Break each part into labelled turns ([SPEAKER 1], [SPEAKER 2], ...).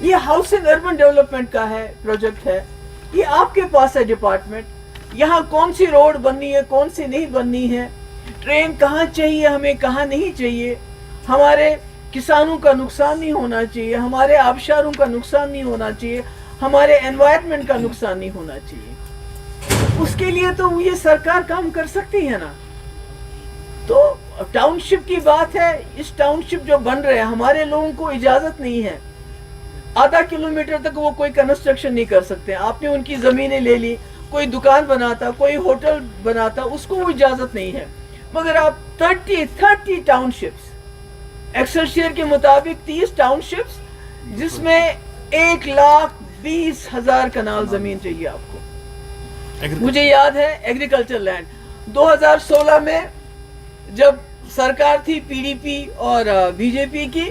[SPEAKER 1] یہ housing urban development کا ہے پروجیکٹ ہے, یہ آپ کے پاس ہے ڈپارٹمنٹ. یہاں کون سی روڈ بننی ہے, کون سی نہیں بننی ہے, ٹرین کہاں چاہیے ہمیں, کہاں نہیں چاہیے, ہمارے کسانوں کا نقصان نہیں ہونا چاہیے, ہمارے آبشاروں کا نقصان نہیں ہونا چاہیے, ہمارے انوائرمنٹ کا نقصان نہیں ہونا چاہیے. اس کے لیے تو یہ سرکار کام کر سکتی ہے نا. تو ٹاؤن شپ کی بات ہے, اس ٹاؤن شپ جو بن رہے ہیں ہمارے لوگوں کو اجازت نہیں ہے, آدھا کلومیٹر تک وہ کوئی کنسٹرکشن نہیں کر سکتے. آپ نے ان کی زمینیں لے لی, کوئی دکان بناتا, کوئی ہوٹل بناتا, اس کو وہ اجازت نہیں ہے. مگر آپ 30 ٹاؤن شپس, ایکسلشیئر کے مطابق 30 ٹاؤن شپس, جس میں 1,20,000 کنال زمین چاہیے آپ کو. مجھے یاد ہے ایگریکلچر لینڈ 2016 میں جب سرکار تھی پی ڈی پی اور بی جے پی کی,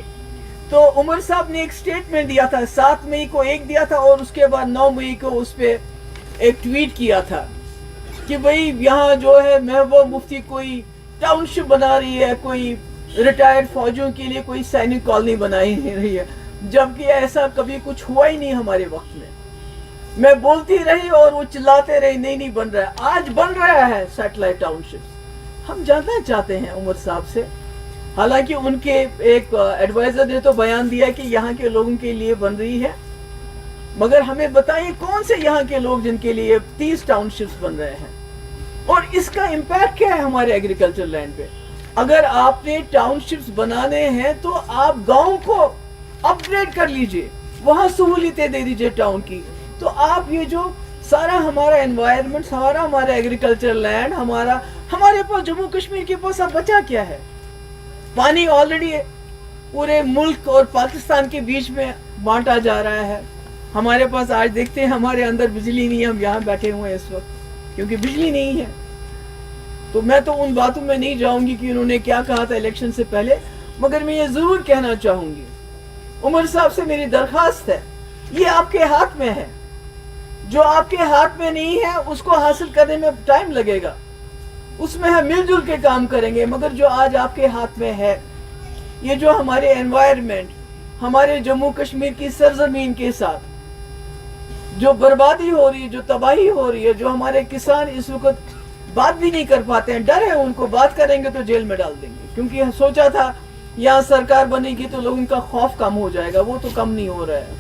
[SPEAKER 1] تو عمر صاحب نے ایک سٹیٹمنٹ دیا تھا, 7 مئی کو ایک دیا تھا اور اس کے بعد 9 مئی کو اس پہ ایک ٹویٹ کیا تھا کہ بھئی یہاں جو ہے محبوبہ مفتی کوئی ٹاؤن شپ بنا رہی ہے, کوئی ریٹائرڈ فوجیوں کے لیے کوئی سینک کالونی بنائی رہی ہے, جبکہ ایسا کبھی کچھ ہوا ہی نہیں ہمارے وقت میں. میں بولتی رہی اور وہ چلاتے رہی, نہیں بن رہا ہے. آج بن رہا ہے سیٹلائٹ ٹاؤن شپس. ہم جاننا چاہتے ہیں عمر صاحب سے, حالانکہ ان کے ایک ایڈوائزر نے تو بیان دیا کہ یہاں کے لوگوں کے لیے بن رہی ہے, مگر ہمیں بتائیں کون سے یہاں کے لوگ جن کے لیے 30 ٹاؤن شپس بن رہے ہیں, اور اس کا امپیکٹ کیا ہے ہمارے ایگریکلچر لینڈ پہ. اگر آپ نے ٹاؤن شپس بنانے ہیں تو آپ گاؤں کو اپ گریڈ کر لیجئے, وہاں سہولتیں دے دیجئے ٹاؤن کی. تو آپ یہ جو سارا ہمارا انوائرمنٹ, ہمارا ایگریکلچر لینڈ, ہمارے پاس جموں کشمیر کے پاس اب بچا کیا ہے؟ پانی آلریڈی پورے ملک اور پاکستان کے بیچ میں بانٹا جا رہا ہے. ہمارے پاس آج دیکھتے ہیں ہمارے اندر بجلی نہیں ہے, ہم یہاں بیٹھے ہوئے ہیں اس وقت کیونکہ بجلی نہیں ہے. تو میں تو ان باتوں میں نہیں جاؤں گی کہ انہوں نے کیا کہا تھا الیکشن سے پہلے, مگر میں یہ ضرور کہنا چاہوں گی, عمر صاحب سے میری درخواست ہے, یہ آپ کے ہاتھ میں ہے. جو آپ کے ہاتھ میں نہیں ہے اس کو حاصل کرنے میں ٹائم لگے گا, اس میں ہم مل جل کے کام کریں گے. مگر جو آج آپ کے ہاتھ میں ہے, یہ جو ہمارے انوائرمنٹ, ہمارے جموں کشمیر کی سرزمین کے ساتھ جو بربادی ہو رہی ہے, جو تباہی ہو رہی ہے, جو ہمارے کسان اس وقت بات بھی نہیں کر پاتے ہیں, ڈر ہے ان کو, بات کریں گے تو جیل میں ڈال دیں گے, کیونکہ سوچا تھا یہاں سرکار بنے گی تو لوگوں کا خوف کم ہو جائے گا, وہ تو کم نہیں ہو رہا ہے.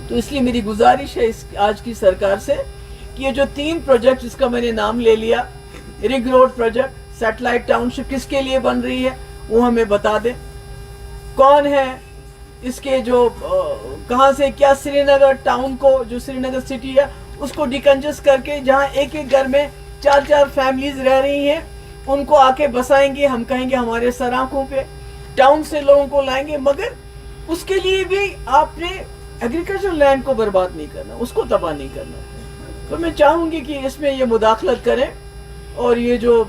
[SPEAKER 1] تو اس لیے میری گزارش ہے آج کی سرکار سے کہ یہ جو 3 پروجیکٹ جس کا میں نے نام لے لیا, ring road project, satellite township کس کے لیے بن رہی ہے وہ ہمیں بتا دیں, کون ہے اس کے جو کہاں سے کیا, سری نگر ٹاؤن کو, جو سری نگر سٹی ہے اس کو ڈیکنجسٹ کر کے جہاں ایک گھر میں 4 فیملیز رہ رہی ہیں ان کو آ کے بسائیں گے. ہم کہیں گے ہمارے سر آنکھوں پہ ٹاؤن سے لوگوں کو لائیں گے, مگر اس کے لیے بھی آپ نے ایگریکلچر لینڈ کو برباد نہیں کرنا, اس کو تباہ نہیں کرنا. تو میں چاہوں گی کہ اس میں یہ مداخلت کریں, اور یہ جو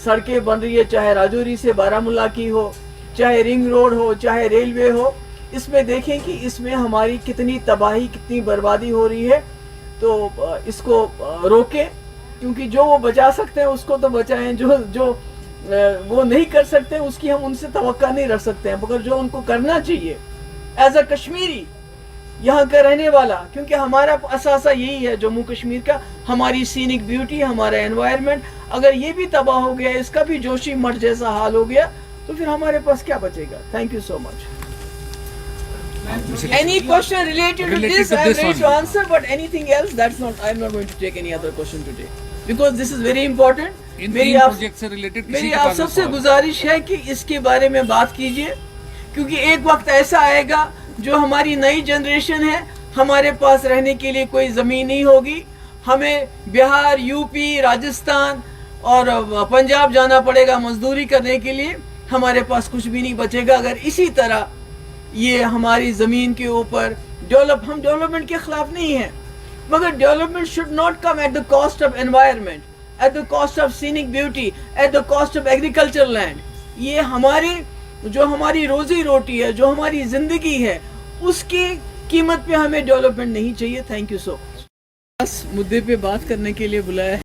[SPEAKER 1] سڑکیں بن رہی ہے, چاہے راجوری سے بارہمولہ کی ہو, چاہے رنگ روڈ ہو, چاہے ریلوے ہو, اس میں دیکھیں کہ اس میں ہماری کتنی تباہی, کتنی بربادی ہو رہی ہے. تو اس کو روکیں, کیونکہ جو وہ بچا سکتے ہیں اس کو تو بچائیں, جو وہ نہیں کر سکتے اس کی ہم ان سے توقع نہیں رکھ سکتے ہیں, مگر جو ان کو کرنا چاہیے ایز اے کشمیری, یہاں کا رہنے والا, کیونکہ ہمارا اثاثہ یہی ہے جموں کشمیر کا, ہماری سینک بیوٹی, ہمارا انوائرمنٹ. اگر یہ بھی تباہ ہو گیا, اس کا بھی جوشی مٹھ جیسا حال ہو گیا, تو پھر ہمارے پاس کیا بچے گا. Thank you so much. Any question related to this, I am ready to answer, but anything else, that's not, I am not going to take any other question today, because this is very important. میری آپ سب سے گزارش ہے کہ اس کے بارے میں بات کیجئے, کیونکہ ایک وقت ایسا آئے گا جو ہماری نئی جنریشن ہے, ہمارے پاس رہنے کے لیے کوئی زمین نہیں ہوگی, ہمیں بہار, یو پی, راجستھان اور پنجاب جانا پڑے گا مزدوری کرنے کے لیے, ہمارے پاس کچھ بھی نہیں بچے گا. اگر اسی طرح یہ ہماری زمین کے اوپر ہم ڈیولپمنٹ کے خلاف نہیں ہیں, مگر development should not come at the cost of environment, at the cost of scenic beauty, at the cost of agriculture land. یہ ہماری روزی روٹی ہے, جو ہماری زندگی ہے, اس کی قیمت پہ ہمیں ڈیولپمنٹ نہیں چاہیے. تھینک یو سو مچ. بس مدعے پہ بات کرنے کے لیے بلایا ہے.